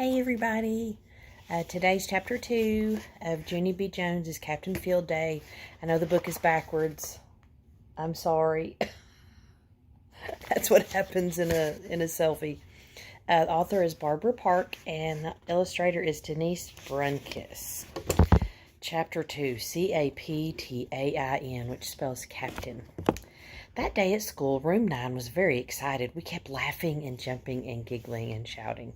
Hey everybody, today's chapter 2 of Junie B. Jones is Captain Field Day. I know the book is backwards. I'm sorry. That's what happens in a selfie. The author is Barbara Park and the illustrator is Denise Brunkiss. Chapter 2, C-A-P-T-A-I-N, which spells captain. That day at school, room 9 was very excited. We kept laughing and jumping and giggling and shouting.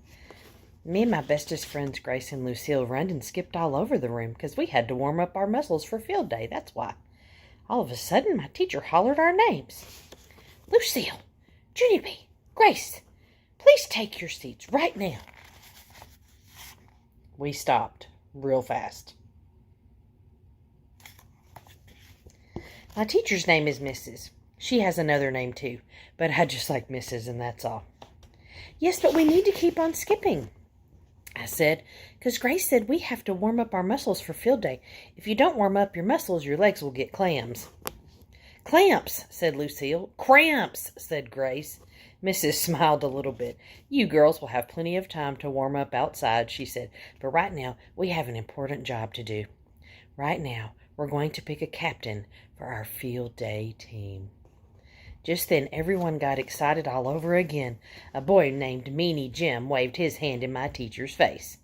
Me and my bestest friends, Grace and Lucille, run and skipped all over the room because we had to warm up our muscles for field day, that's why. All of a sudden, my teacher hollered our names. Lucille, Junie B, Grace, please take your seats right now. We stopped real fast. My teacher's name is Mrs. She has another name too, but I just like Mrs. and that's all. Yes, but we need to keep on skipping, I said, because Grace said we have to warm up our muscles for field day. If you don't warm up your muscles, your legs will get clams. Clamps, said Lucille. Cramps, said Grace. Mrs. smiled a little bit. You girls will have plenty of time to warm up outside, she said, but right now we have an important job to do. Right now, we're going to pick a captain for our field day team. Just then, everyone got excited all over again. A boy named Meanie Jim waved his hand in my teacher's face.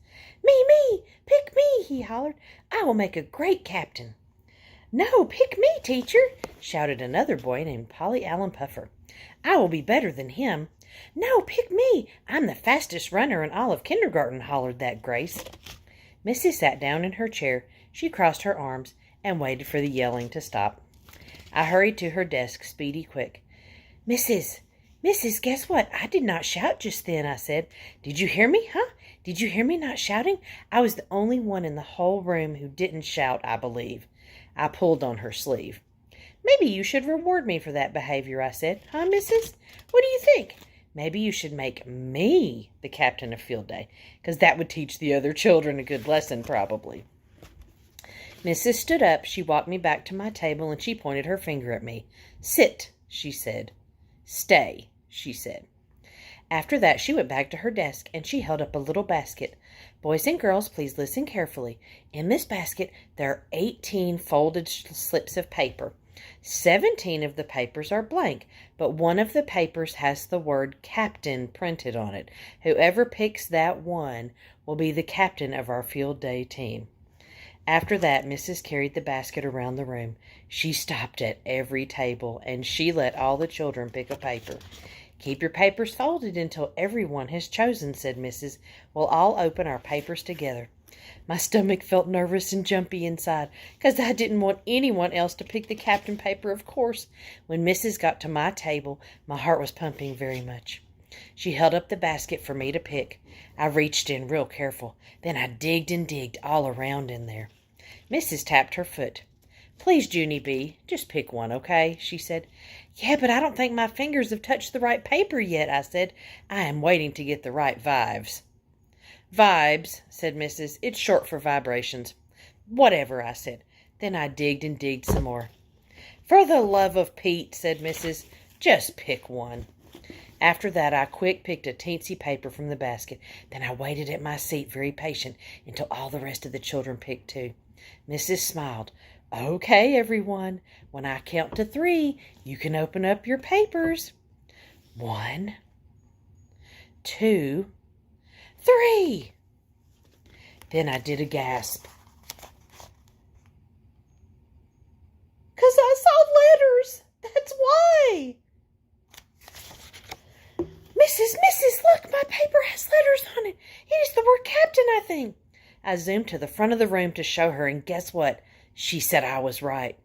Me, pick me, he hollered. I will make a great captain. No, pick me, teacher, shouted another boy named Polly Allen Puffer. I will be better than him. No, pick me. I'm the fastest runner in all of kindergarten, hollered that Grace. Missy sat down in her chair. She crossed her arms and waited for the yelling to stop. I hurried to her desk, speedy quick. Mrs., guess what? I did not shout just then, I said. Did you hear me, huh? Did you hear me not shouting? I was the only one in the whole room who didn't shout, I believe. I pulled on her sleeve. Maybe you should reward me for that behavior, I said. Huh, Mrs.? What do you think? Maybe you should make me the captain of field day, because that would teach the other children a good lesson, probably. Mrs. stood up. She walked me back to my table, and she pointed her finger at me. Sit, she said. Stay, she said. After that, she went back to her desk, and she held up a little basket. Boys and girls, please listen carefully. In this basket, there are 18 folded slips of paper. 17 of the papers are blank, but one of the papers has the word captain printed on it. Whoever picks that one will be the captain of our field day team. After that, Mrs. carried the basket around the room. She stopped at every table, and she let all the children pick a paper. Keep your papers folded until everyone has chosen, said Mrs. We'll all open our papers together. My stomach felt nervous and jumpy inside, because I didn't want anyone else to pick the captain paper, of course. When Mrs. got to my table, my heart was pumping very much. She held up the basket for me to pick. I reached in real careful. Then I digged and digged all around in there. Mrs. tapped her foot. Please, Junie B, just pick one, okay? She said. Yeah, but I don't think my fingers have touched the right paper yet, I said. I am waiting to get the right vibes. Vibes, said Mrs. It's short for vibrations. Whatever, I said. Then I digged and digged some more. For the love of Pete, said Mrs. Just pick one. After that, I quick picked a teensy paper from the basket. Then I waited at my seat, very patient, until all the rest of the children picked too. Mrs. smiled. Okay, everyone. When I count to 3, you can open up your papers. 1, 2, 3. Then I did a gasp. 'Cause I saw letters. That's why. Mrs., look, my paper has letters on it. It is the word captain, I think. I zoomed to the front of the room to show her, and guess what? She said I was right.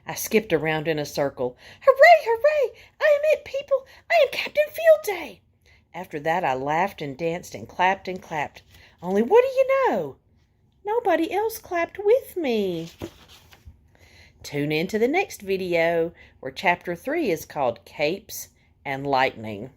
I skipped around in a circle. Hooray, hooray! I am it, people. I am Captain Field Day. After that, I laughed and danced and clapped and clapped. Only what do you know? Nobody else clapped with me. Tune in to the next video, where Chapter 3 is called Capes and Lightning.